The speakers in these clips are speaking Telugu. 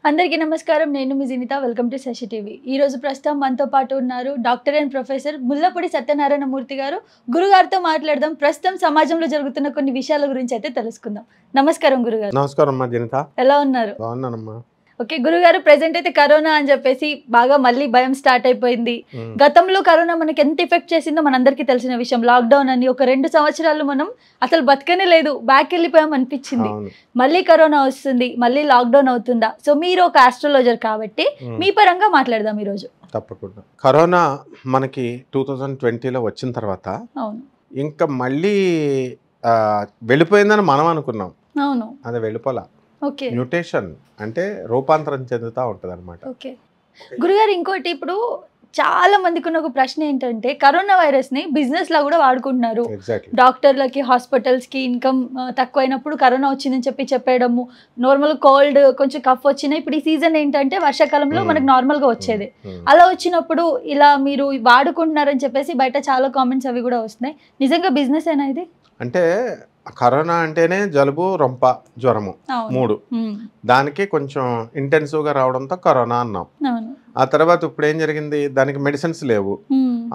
అందరికీ నమస్కారం. నేను మీ Jinitha. Welcome to Shashi TV. ఈ రోజు ప్రస్తుతం మనతో పాటు ఉన్నారు doctor and professor Mullapudi Satyanarayana Murthy garu. గురుగారితో మాట్లాడదాం. ప్రస్తుతం సమాజంలో జరుగుతున్న కొన్ని విషయాల గురించి అయితే తెలుసుకుందాం. నమస్కారం గురుగారు. నమస్కారం అమ్మా జినిత. ఎలా ఉన్నారు? బాగున్నానమ్మా. ఓకే గురుగారు, ప్రెసెంట్ అయితే కరోనా అని చెప్పేసి బాగా మళ్ళీ భయం స్టార్ట్ అయిపోయింది. గతంలో కరోనా మనకి ఎంత ఎఫెక్ట్ చేసిందో మనందరికీ తెలిసిన విషయం. లాక్డౌన్ అని ఒక 2 సంవత్సరాలు మనం అసలు బతకనే లేదు, బ్యాక్ వెళ్ళిపోయాం అనిపించింది. మళ్ళీ కరోనా వస్తుంది, మళ్ళీ లాక్డౌన్ అవుతుందా? సో మీరు ఒక ఆస్ట్రాలజర్ కాబట్టి మీ పరంగా మాట్లాడదాం ఈరోజు. తప్పకుండా. కరోనా మనకి 2020లో వచ్చిన తర్వాత ఇంకా మళ్ళీ వెళ్ళిపోయిందని మనం అనుకున్నాం. అవును, అది వెళ్ళిపోలా. ఓకే, మ్యూటేషన్ అంటే రూపాంతరం చెందుతూ ఉంటుంది అనమాట. ఓకే గురుగారు, ఇంకోటి ఇప్పుడు చాలా మందికి ఉన్న ఒక ప్రశ్న ఏంటంటే కరోనా వైరస్ ని బిజినెస్ లా కూడా వాడుకుంటున్నారు. డాక్టర్లకి, హాస్పిటల్స్ కి ఇన్కమ్ తక్కువైనప్పుడు కరోనా వచ్చిందని చెప్పేయడము, నార్మల్ కోల్డ్ కొంచెం కఫ్ వచ్చినా ఇప్పుడు ఈ సీజన్ ఏంటంటే వర్షాకాలంలో మనకు నార్మల్ గా వచ్చేది. అలా వచ్చినప్పుడు ఇలా మీరు వాడుకుంటున్నారని చెప్పేసి బయట చాలా కామెంట్స్ అవి కూడా వస్తున్నాయి. నిజంగా బిజినెస్ అయినా ఇది? అంటే కరోనా అంటేనే జలుబు, రొంప, జ్వరము 3. దానికి కొంచెం ఇంటెన్సివ్గా రావడంతో కరోనా అన్నాం. ఆ తర్వాత ఇప్పుడు ఏం జరిగింది, దానికి మెడిసిన్స్ లేవు.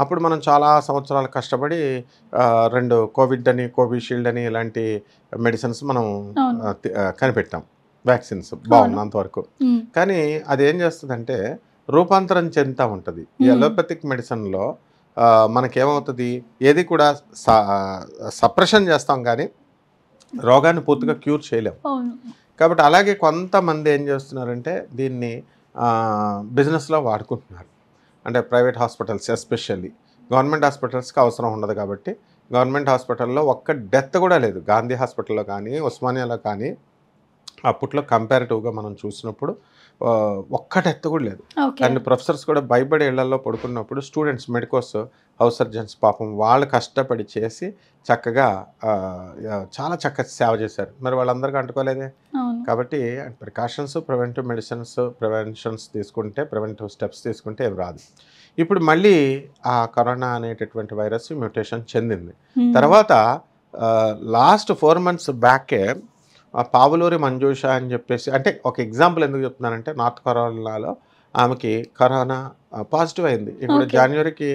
అప్పుడు మనం చాలా సంవత్సరాలు కష్టపడి 2 కోవిడ్ అని, కోవిషీల్డ్ అని ఇలాంటి మెడిసిన్స్ మనం కనిపెట్టాం, వ్యాక్సిన్స్. బాగుంది అంతవరకు. కానీ అది ఏం చేస్తుందంటే రూపాంతరం చెందుతూ ఉంటుంది. ఈ అలోపతిక్ మెడిసిన్లో మనకేమవుతుంది, ఏది కూడా సప్రెషన్ చేస్తాం కానీ రోగాన్ని పూర్తిగా క్యూర్ చేయలేము. కాబట్టి అలాగే కొంతమంది ఏం చేస్తున్నారంటే దీన్ని బిజినెస్లో వాడుకుంటున్నారు. అంటే ప్రైవేట్ హాస్పిటల్స్, ఎస్పెషల్లీ గవర్నమెంట్ హాస్పిటల్స్కి అవసరం ఉండదు కాబట్టి గవర్నమెంట్ హాస్పిటల్లో ఒక్క డెత్ కూడా లేదు. గాంధీ హాస్పిటల్లో కానీ, ఉస్మానియాలో కానీ అప్పట్లో కంపారిటివ్గా మనం చూసినప్పుడు ఒక్క డెత్ కూడా లేదు. అండ్ ప్రొఫెసర్స్ కూడా భయపడి ఇళ్లలో పడుకున్నప్పుడు స్టూడెంట్స్, మెడికోస్, హౌస్ సర్జన్స్ పాపం వాళ్ళు కష్టపడి చేసి చక్కగా చాలా చక్కగా సేవ చేశారు. మరి వాళ్ళందరికీ అంటుకోలేదే. కాబట్టి ప్రికాషన్స్, ప్రివెంటివ్ మెడిసిన్స్, ప్రివెన్షన్స్ తీసుకుంటే, ప్రివెంటివ్ స్టెప్స్ తీసుకుంటే ఏం రాదు. ఇప్పుడు మళ్ళీ ఆ కరోనా అనేటటువంటి వైరస్ మ్యూటేషన్ చెందింది. తర్వాత లాస్ట్ 4 months బ్యాకే పావులూరి మంజూష అని చెప్పేసి, అంటే ఒక ఎగ్జాంపుల్ ఎందుకు చెప్తున్నానంటే నార్త్ కరోనాలో ఆమెకి కరోనా పాజిటివ్ అయింది. ఇప్పుడు జనవరికి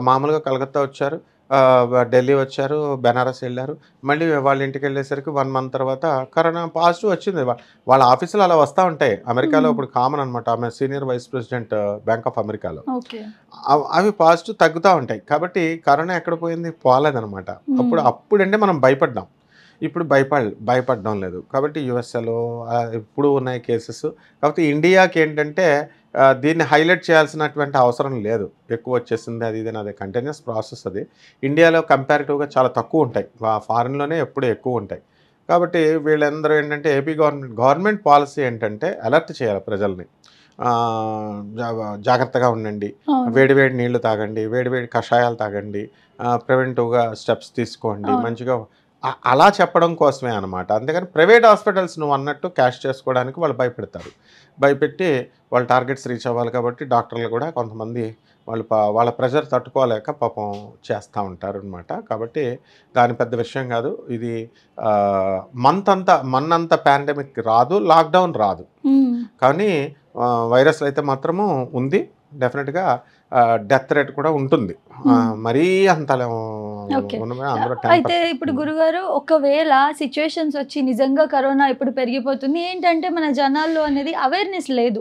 మామూలుగా కలకత్తా వచ్చారు, ఢిల్లీ వచ్చారు, బెనారస్ వెళ్ళారు. మళ్ళీ వాళ్ళ ఇంటికి వెళ్ళేసరికి 1 month తర్వాత కరోనా పాజిటివ్ వచ్చింది. వాళ్ళ ఆఫీసులు అలా వస్తూ ఉంటాయి. అమెరికాలో ఇప్పుడు కామన్ అనమాట. ఆమె senior vice president bank of అమెరికాలో. అవి పాజిటివ్ తగ్గుతూ ఉంటాయి. కాబట్టి కరోనా ఎక్కడ పోయింది, పోలేదనమాట. అప్పుడంటే మనం భయపడ్డాం. ఇప్పుడు భయపడడం లేదు. కాబట్టి యుఎస్ఏలో ఇప్పుడు ఉన్నాయి కేసెస్. కాబట్టి ఇండియాకి ఏంటంటే దీన్ని హైలైట్ చేయాల్సినటువంటి అవసరం లేదు. ఎక్కువ వచ్చేసింది అది ఇదని, అదే కంటిన్యూస్ ప్రాసెస్. అది ఇండియాలో కంపారిటివ్గా చాలా తక్కువ ఉంటాయి, ఫారిన్లోనే ఎప్పుడు ఎక్కువ ఉంటాయి. కాబట్టి వీళ్ళందరూ ఏంటంటే ఏపీ గవర్నమెంట్ పాలసీ ఏంటంటే అలర్ట్ చేయాలి ప్రజల్ని. జాగ్రత్తగా ఉండండి, వేడివేడి నీళ్లు తాగండి, వేడివేడి కషాయాలు తాగండి, ప్రివెంటివ్గా స్టెప్స్ తీసుకోండి, మంచిగా అలా చెప్పడం కోసమే అనమాట. అంతేగాని ప్రైవేట్ హాస్పిటల్స్ నువ్వు అన్నట్టు క్యాష్ చేసుకోవడానికి వాళ్ళు భయపెడతారు. భయపెట్టి వాళ్ళ టార్గెట్స్ రీచ్ అవ్వాలి కాబట్టి డాక్టర్లు కూడా కొంతమంది వాళ్ళ ప్రెషర్ తట్టుకోలేక పాపం చేస్తూ ఉంటారు అనమాట. కాబట్టి దాని పెద్ద విషయం కాదు. ఇది మన్నంత పాండమిక్ రాదు, లాక్డౌన్ రాదు. కానీ వైరస్లు అయితే మాత్రము ఉంది. డెఫినెట్గా డెత్ రేట్ కూడా ఉంటుంది. మరీ అంత. అయితే ఇప్పుడు గురుగారు, ఒకవేళ సిచ్యువేషన్స్ వచ్చి నిజంగా కరోనా ఇప్పుడు పెరిగిపోతుంది ఏంటంటే మన జనాల్లో అనేది అవేర్నెస్ లేదు.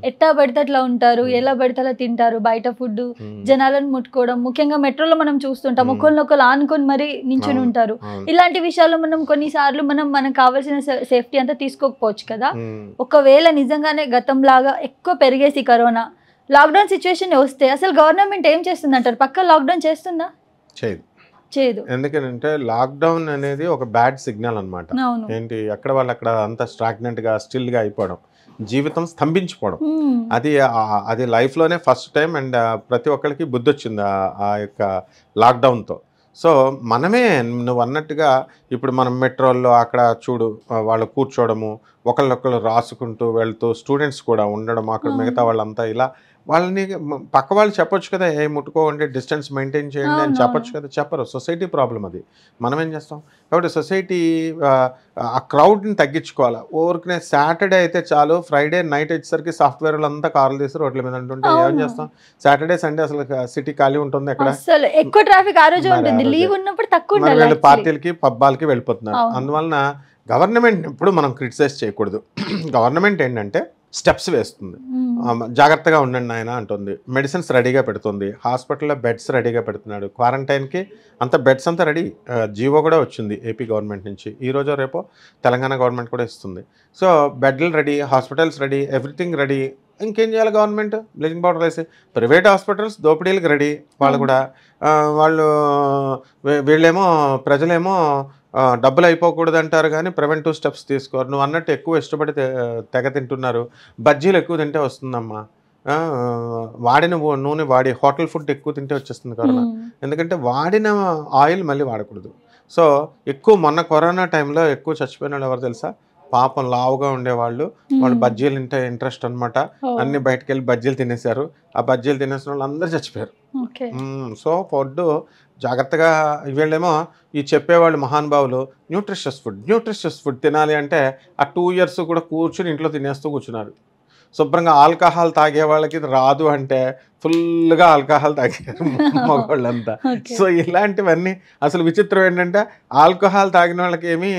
ఎట్టా పడితే అట్లా ఉంటారు, ఎలా పడితే అలా తింటారు, బయట ఫుడ్, జనాలను ముట్టుకోవడం. ముఖ్యంగా మెట్రోలో మనం చూస్తుంటాం, ఒకరినొకరు ఆనుకొని మరి నించుని ఉంటారు. ఇలాంటి విషయాల్లో మనం కొన్నిసార్లు మనకు కావాల్సిన సేఫ్టీ అంతా తీసుకోకపోవచ్చు కదా. ఒకవేళ నిజంగానే గతంలాగా ఎక్కువ పెరిగేసి కరోనా లాక్డౌన్ సిచ్యువేషన్ వస్తే అసలు గవర్నమెంట్ ఏం చేస్తుంది అంటారు? పక్క లాక్డౌన్ చేస్తుందా? చేయదు. ఎందుకంటే లాక్డౌన్ అనేది ఒక బ్యాడ్ సిగ్నల్ అనమాట. ఏంటి, ఎక్కడ వాళ్ళు అక్కడ అంత స్టాగ్నెంట్గా, స్టిల్గా అయిపోవడం, జీవితం స్తంభించిపోవడం. అది లైఫ్లోనే ఫస్ట్ టైం. అండ్ ప్రతి ఒక్కరికి బుద్ధి వచ్చింది ఆ యొక్క లాక్డౌన్తో. సో మనమే నువ్వు అన్నట్టుగా ఇప్పుడు మనం మెట్రోల్లో అక్కడ చూడు, వాళ్ళు కూర్చోవడము, ఒకళ్ళొకళ్ళు రాసుకుంటూ వెళ్తూ, స్టూడెంట్స్ కూడా ఉండడం, అక్కడ మిగతా వాళ్ళంతా ఇలా వాళ్ళని పక్క వాళ్ళు చెప్పొచ్చు కదా, ఏ ముట్టుకోండి, డిస్టెన్స్ మెయింటైన్ చేయండి అని చెప్పొచ్చు కదా, చెప్పరు. సొసైటీ ప్రాబ్లం అది. మనం ఏం చేస్తాం కాబట్టి సొసైటీ ఆ క్రౌడ్ని తగ్గించుకోవాలి. ఊరికనే సాటర్డే అయితే చాలు, ఫ్రైడే నైట్ వచ్చేసరికి సాఫ్ట్వేర్ అంతా కార్లు తీసి రోడ్ల మీద ఉంటుంటే ఏం చేస్తాం? సాటర్డే సండే అసలు సిటీ ఖాళీ ఉంటుంది, ఎక్కడ ఎక్కువ ట్రాఫిక్ ఆ రోజు ఉంటుంది, లీవ్ ఉన్నప్పుడు తక్కువ వీళ్ళు పార్టీలకి పబ్బాలకి వెళ్ళిపోతున్నారు. అందువలన గవర్నమెంట్ ఎప్పుడు మనం క్రిటిసైజ్ చేయకూడదు. గవర్నమెంట్ ఏంటంటే స్టెప్స్ వేస్తుంది, జాగ్రత్తగా ఉండండి ఆయన అంటుంది, మెడిసిన్స్ రెడీగా పెడుతుంది, హాస్పిటల్లో బెడ్స్ రెడీగా పెడుతున్నాడు, క్వారంటైన్కి అంత బెడ్స్ అంతా రెడీ. జీవో కూడా వచ్చింది ఏపీ గవర్నమెంట్ నుంచి, ఈరోజు రేపో తెలంగాణ గవర్నమెంట్ కూడా ఇస్తుంది. సో బెడ్లు ready, hospitals ready, everything ready. ఇంకేం చేయాలి గవర్నమెంట్? బ్లీచింగ్ పౌడర్ వేసి ప్రైవేట్ హాస్పిటల్స్ దోపిడీలకు రెడీ. వాళ్ళు కూడా వాళ్ళు వీళ్ళేమో ప్రజలేమో డబ్బులు అయిపోకూడదు అంటారు కానీ ప్రివెంటివ్ స్టెప్స్ తీసుకోరు. నువ్వు అన్నట్టు ఎక్కువ ఇష్టపడి తెగ తింటున్నారు. బజ్జీలు ఎక్కువ తింటే వస్తుందమ్మా, వాడిన నూనె వాడి హోటల్ ఫుడ్ ఎక్కువ తింటే వచ్చేస్తుంది కరోనా. ఎందుకంటే వాడిన ఆయిల్ మళ్ళీ వాడకూడదు. సో ఎక్కువ మొన్న కరోనా టైంలో ఎక్కువ చచ్చిపోయిన వాళ్ళు ఎవరు తెలుసా? పాపం లావుగా ఉండేవాళ్ళు, వాళ్ళు బజ్జీలు తింటే ఇంట్రెస్ట్ అనమాట, అన్ని బయటకు వెళ్ళి బజ్జీలు తినేశారు. ఆ బజ్జీలు తినేసిన వాళ్ళు అందరూ చచ్చిపోయారు. సో ఫుడ్ జాగ్రత్తగా, వీళ్ళేమో ఈ చెప్పేవాళ్ళు మహానుభావులు న్యూట్రిషియస్ ఫుడ్ తినాలి అంటే ఆ 2 years కూడా కూర్చుని ఇంట్లో తినేస్తూ కూర్చున్నారు. శుభ్రంగా ఆల్కహాల్ తాగే వాళ్ళకి రాదు అంటే ఫుల్గా ఆల్కహాల్ తాగారు మగవాళ్ళంతా. సో ఇలాంటివన్నీ అసలు విచిత్రం ఏంటంటే ఆల్కహాల్ తాగిన వాళ్ళకి ఏమీ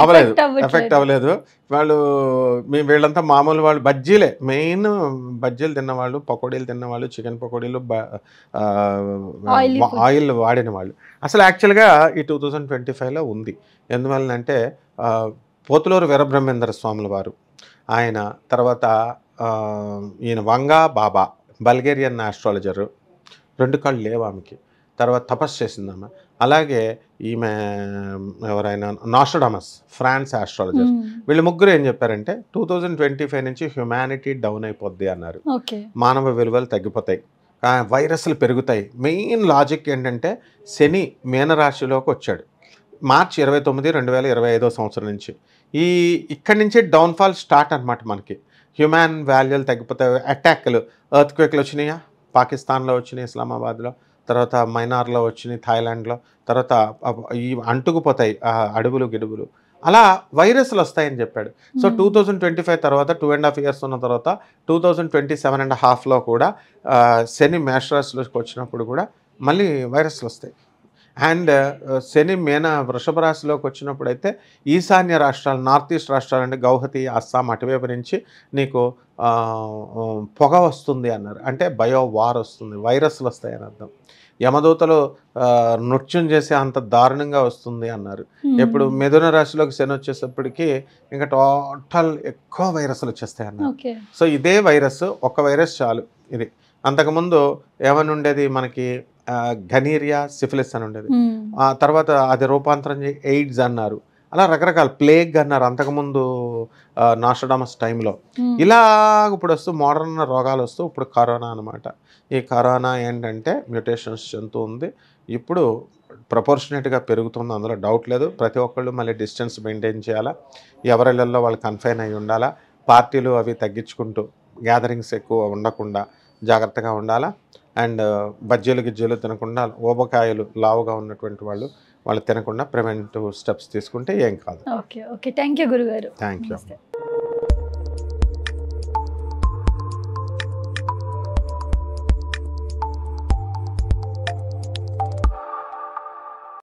అవ్వలేదు, ఎఫెక్ట్ అవ్వలేదు. వాళ్ళు వీళ్ళంతా మామూలు వాళ్ళు, బజ్జీలే మెయిన్, బజ్జీలు తిన్నవాళ్ళు, పకోడీలు తిన్నవాళ్ళు, చికెన్ పకోడీలు, ఆయిల్ వాడిన వాళ్ళు. అసలు యాక్చువల్గా ఈ 2025లో ఉంది. ఎందువల్లంటే పోతులూరు వీరబ్రహ్మేంద్ర స్వాముల వారు, ఆయన తర్వాత ఈయన వంగా బాబా బల్గేరియన్ ఆస్ట్రాలజరు, 2 కళ్ళు లేవు ఆమెకి, తర్వాత తపస్సు చేసిందమ్మ. అలాగే ఈమె ఎవరైనా నాస్ట్రాడమస్ ఫ్రాన్స్ ఆస్ట్రాలజర్, వీళ్ళు ముగ్గురు ఏం చెప్పారంటే 2025 నుంచి హ్యుమానిటీ డౌన్ అయిపోద్ది అన్నారు. మానవ విలువలు తగ్గిపోతాయి, వైరస్లు పెరుగుతాయి. మెయిన్ లాజిక్ ఏంటంటే శని మీనరాశిలోకి వచ్చాడు మార్చి 29, 2025 సంవత్సరం నుంచి. ఇక్కడి నుంచి డౌన్ఫాల్ స్టార్ట్ అనమాట. మనకి హ్యూమన్ వాల్యూలు తగ్గిపోతాయి. అటాక్లు, ఎర్త్క్వేక్లు వచ్చినాయా, పాకిస్తాన్లో వచ్చినాయి, ఇస్లామాబాద్లో, తర్వాత మైనార్లో వచ్చినాయి, థాయిలాండ్లో, తర్వాత ఈ అంటుకుపోతాయి అడవులు గిడుగులు, అలా వైరస్లు వస్తాయని చెప్పాడు. సో 2025 తర్వాత 2.5 years ఉన్న తర్వాత 2027.5లో కూడా శని మేషరాశిలోకి వచ్చినప్పుడు కూడా మళ్ళీ వైరస్లు వస్తాయి. అండ్ శని వృషభ రాశిలోకి వచ్చినప్పుడు అయితే ఈశాన్య రాష్ట్రాలు, నార్త్ ఈస్ట్ రాష్ట్రాలు అంటే గౌహతి, అస్సాం అటువైపు నుంచి నీకు పొగ వస్తుంది అన్నారు. అంటే బయో వార్ వస్తుంది, వైరస్లు వస్తాయని అర్థం. యమదూతలు నృత్యం చేసే అంత దారుణంగా వస్తుంది అన్నారు. ఇప్పుడు మిథున రాశిలోకి శని వచ్చేటప్పటికి ఇంకా టోటల్ ఎక్కువ వైరస్లు వచ్చేస్తాయి అన్నారు. సో ఇదే వైరస్, ఒక వైరస్ చాలు. ఇది అంతకుముందు ఏమని ఉండేది మనకి, గనీరియా, సిఫిలిస్ అని ఉండేది. ఆ తర్వాత అది రూపాంతరం చేసి ఎయిడ్స్ అన్నారు. అలా రకరకాల ప్లేగ్ అన్నారు అంతకుముందు నాస్ట్రాడమస్ టైంలో. ఇలా ఇప్పుడు వస్తూ మోడర్న్ రోగాలు వస్తూ ఇప్పుడు కరోనా అనమాట. ఈ కరోనా ఏంటంటే మ్యూటేషన్స్ చెందుతూ ఉంది. ఇప్పుడు ప్రపోర్షనేట్గా పెరుగుతుంది, అందులో డౌట్ లేదు. ప్రతి ఒక్కళ్ళు మళ్ళీ డిస్టెన్స్ మెయింటైన్ చేయాలా, ఎవరిళ్ళల్లో వాళ్ళు కన్ఫైన్ అయి ఉండాలా, పార్టీలు అవి తగ్గించుకుంటూ గ్యాదరింగ్స్ ఎక్కువ ఉండకుండా జాగ్రత్తగా ఉండాలా. అండ్ బజ్జీలు గిజ్జీలు తినకుండా, ఊబకాయలు లావుగా ఉన్నటువంటి వాళ్ళు తినకుండా ప్రివెంటివ్ స్టెప్స్ తీసుకుంటే ఏం కాదు. ఓకే, థ్యాంక్ యూ గురుగారు. Thank you.